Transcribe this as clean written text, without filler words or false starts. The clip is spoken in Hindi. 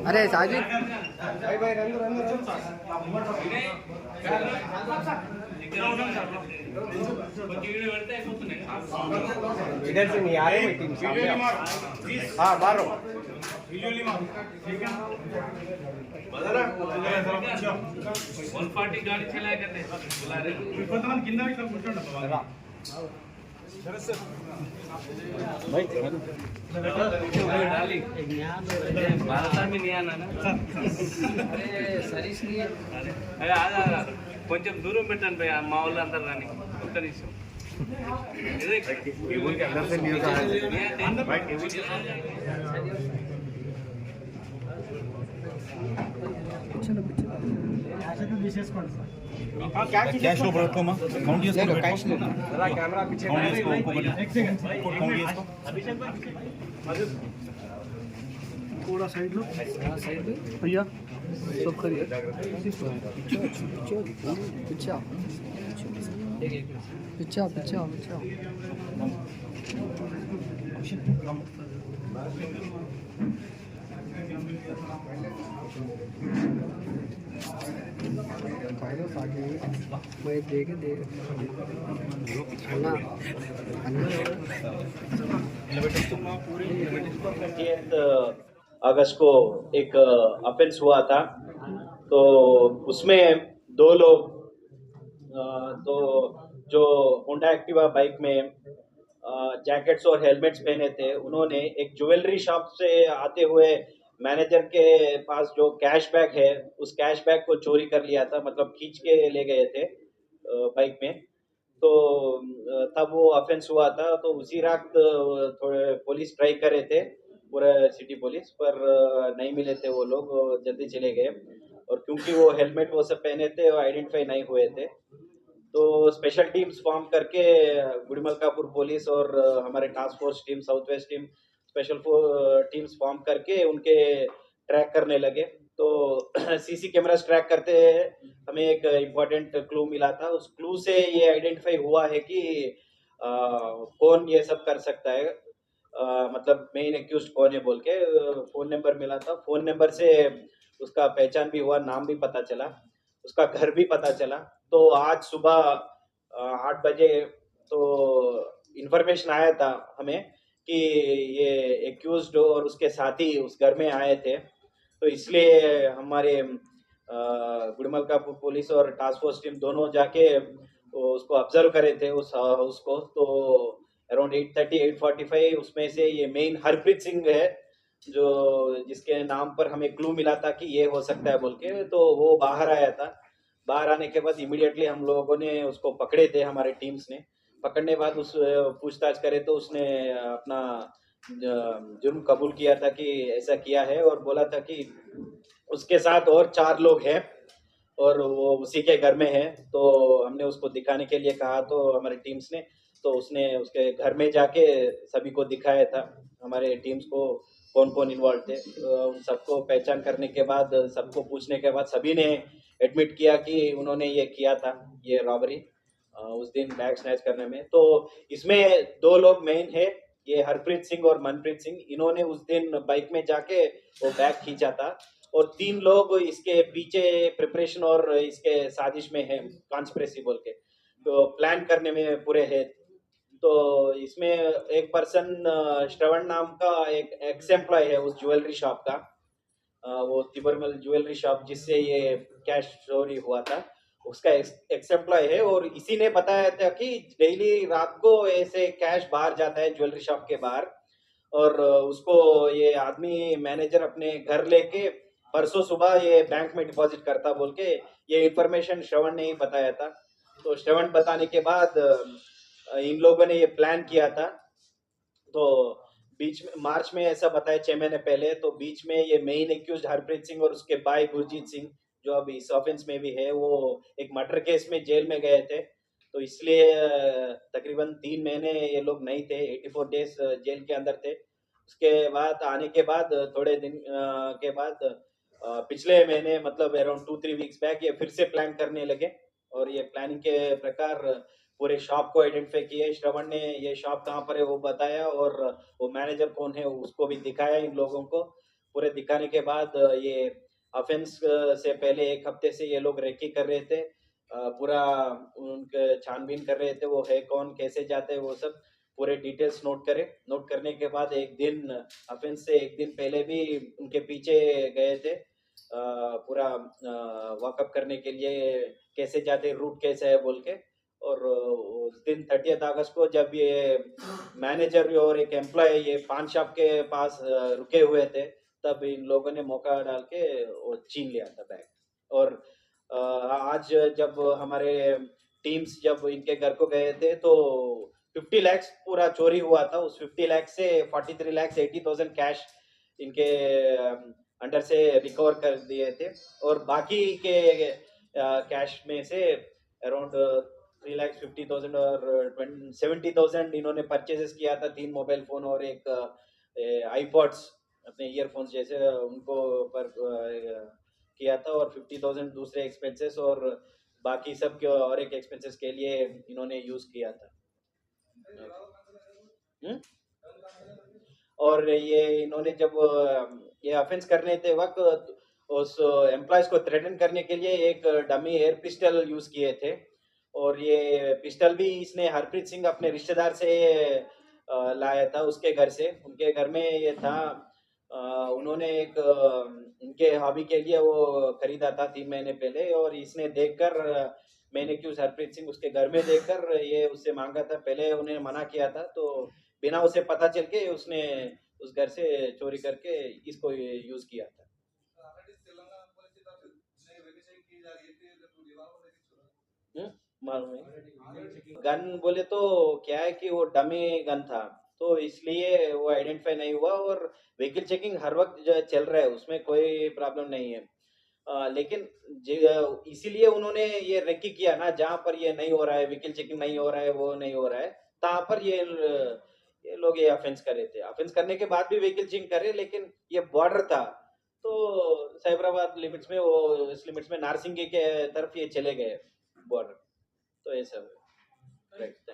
अरे साजिद भाई भाई रंग रंग इधर से नहीं आ रहे टीम सामने हाँ बाहर वन पार्टी गाड़ी चलाया करते बुला रहे भारत में नहीं आना ना అరే ఆగా కొంచెం దూరం పెట్టండి భయ్యా మా వాళ్ళు అందరు రాని ఒక్క నిమిషం टेबल के अंदर से न्यूज़ आ रही कैश ऊपर रखो मां काउंट ये इसको कैश ले लो जरा कैमरा पीछे काउंट ये इसको ऊपर एक सेकंड काउंट ये इसको थोड़ा साइड लो साइड में भैया सब करिए पीछे पीछे पीछे पीछे मैं देखे दे अन्ना अगस्त को एक अफेंस हुआ था तो उसमें दो लोग तो जो होंडा एक्टिवा बाइक में जैकेट्स और हेलमेट्स पहने थे उन्होंने एक ज्वेलरी शॉप से आते हुए मैनेजर के पास जो कैश बैग है उस कैश बैग को चोरी कर लिया था, मतलब खींच के ले गए थे बाइक में। तो तब वो ऑफेंस हुआ था। तो उसी रात थोड़े पुलिस ट्राई कर रहे थे, पूरा सिटी पुलिस, पर नहीं मिले थे वो लोग, जल्दी चले गए। और क्योंकि वो हेलमेट वो सब पहने थे, वो आइडेंटिफाई नहीं हुए थे, तो स्पेशल टीम्स फॉर्म करके गुड़मलकापुर पुलिस और हमारे task force team, south west team, special teams form करके उनके ट्रैक करने लगे। तो सीसी कैमरास ट्रैक करते हमें एक इम्पोर्टेंट क्लू मिला था। उस क्लू से ये आइडेंटिफाई हुआ है कि कौन ये सब कर सकता है, मतलब मेन एक्यूज्ड कौन है बोल के फ़ोन नंबर मिला था। फ़ोन नंबर से उसका पहचान भी हुआ, नाम भी पता चला, उसका घर भी पता चला। तो आज सुबह 8 बजे तो इन्फॉर्मेशन आया था हमें कि ये एक्यूज्ड और उसके साथी उस घर में आए थे। तो इसलिए हमारे गुड़मलकापुर पुलिस और टास्क फोर्स टीम दोनों जाके उसको ऑब्जर्व करे थे उसको। तो अराउंड 8:30 8:45 उसमें से ये मेन हरप्रीत सिंह है, जो जिसके नाम पर हमें क्लू मिला था कि ये हो सकता है बोल के। तो वो बाहर आया था। बाहर आने के बाद इमीडिएटली हम लोगों ने उसको पकड़े थे, हमारे टीम्स ने। पकड़ने के बाद उस पूछताछ करे तो उसने अपना जुर्म कबूल किया था कि ऐसा किया है, और बोला था कि उसके साथ और 4 लोग हैं और वो उसी के घर में है। तो हमने उसको दिखाने के लिए कहा, तो हमारी टीम्स ने, तो उसने उसके घर में जाके सभी को दिखाया था, हमारे टीम्स को कौन कौन इन्वॉल्व थे। उन सबको पहचान करने के बाद, सबको पूछने के बाद सभी ने एडमिट किया कि उन्होंने ये किया था, ये रॉबरी उस दिन बैग स्नैच करने में। तो इसमें 2 लोग मेन है, ये हरप्रीत सिंह और मनप्रीत सिंह। इन्होंने उस दिन बाइक में जाके वो बैग खींचा था, और 3 लोग इसके पीछे प्रिपरेशन और इसके साजिश में है, कॉन्स्पिरेसी बोल के, तो प्लान करने में पूरे है। तो इसमें एक पर्सन श्रवण नाम का एक एक्स एम्प्लॉय है उस ज्वेलरी शॉप का, वो तिबरमल ज्वेलरी शॉप जिससे ये कैश चोरी हुआ था, उसका एक्स एम्प्लॉय है। और इसी ने बताया था कि डेली रात को ऐसे कैश बाहर जाता है ज्वेलरी शॉप के बाहर, और उसको ये आदमी मैनेजर अपने घर लेके परसों सुबह ये बैंक में डिपॉजिट करता बोल के ये इन्फॉर्मेशन श्रवण ने ही बताया था। तो श्रवण बताने के बाद इन लोगों ने ये प्लान किया था। तो बीच में मार्च में ऐसा बताया 6 महीने पहले, तो बीच में ये मेन एक्यूज हरप्रीत सिंह और उसके भाई गुरजीत सिंह, जो अभी इस ऑफेंस में भी है, वो एक मर्डर केस में जेल में गए थे। तो इसलिए तकरीबन 3 महीने ये लोग नहीं थे, 84 डेज जेल के अंदर थे। उसके बाद आने के बाद थोड़े दिन के बाद पिछले महीने, मतलब अराउंड 2-3 वीक्स बैक, ये फिर से प्लान करने लगे। और ये प्लानिंग के प्रकार पूरे शॉप को आइडेंटिफाई किए। श्रवण ने ये शॉप कहाँ पर है वो बताया, और वो मैनेजर कौन है उसको भी दिखाया इन लोगों को। पूरे दिखाने के बाद ये ऑफेंस से पहले 1 हफ्ते से ये लोग रेकी कर रहे थे। पूरा उनके छानबीन कर रहे थे, वो है कौन, कैसे जाते हैं, वो सब पूरे डिटेल्स नोट करे। नोट करने के बाद एक दिन ऑफेंस से 1 दिन पहले भी उनके पीछे गए थे, पूरा वॉकअप करने के लिए, कैसे जाते, रूट कैसा है बोल के। और उस दिन 30 अगस्त को जब ये मैनेजर और एक एम्प्लॉय ये पान शॉप के पास रुके हुए थे, तब इन लोगों ने मौका डाल के वो छीन लिया था बैग। और आज जब हमारे टीम्स जब इनके घर को गए थे तो 50 लाख पूरा चोरी हुआ था। उस 50 लाख से 43,80,000 कैश इनके अंडर से रिकवर कर दिए थे। और बाकी के कैश में से अराउंड 3,50,000 और 70,000 इन्होंने परचेजेस किया था। 3 मोबाइल फोन और एक आईपॉड्स अपने ईयरफोन्स जैसे उनको पर किया था। और 50,000 दूसरे एक्सपेंसेस और बाकी सब के और एक एक्सपेंसेस के लिए इन्होंने यूज किया था। और ये इन्होंने जब ये ऑफेंस करने थे वक्त उस एम्प्लॉयज को थ्रेटन करने के लिए एक डमी एयर पिस्टल यूज किए थे। और ये पिस्टल भी इसने हरप्रीत सिंह अपने रिश्तेदार से लाया था, उसके घर से। उनके घर में ये था, उन्होंने एक उनके हॉबी के लिए वो खरीदा था 3 महीने पहले। और इसने देखकर मैंने क्यों हरप्रीत सिंह उसके घर में देखकर ये उससे मांगा था। पहले उन्हें मना किया था, तो बिना उसे पता चल के उसने उस घर से चोरी करके इसको यूज किया था। मालूम है। गन बोले तो क्या है कि वो डमी गन था, तो इसलिए वो आइडेंटिफाई नहीं हुआ। और व्हीकल चेकिंग हर वक्त जो चल रहा है, उसमें कोई प्रॉब्लम नहीं है। लेकिन इसीलिए उन्होंने ये रेकी किया ना, जहाँ पर ये नहीं हो रहा है, व्हीकल चेकिंग नहीं हो रहा है, वो नहीं हो रहा है, तहाँ पर ये लोग ये ऑफेंस कर रहे थे। ऑफेंस करने के बाद भी व्हीकल चेकिंग करे, लेकिन ये बॉर्डर था तो साइबराबाद लिमिट्स में, वो इस लिमिट्स में नारसिंगी के तरफ ये चले गए बॉर्डर। तो ये सब राइट।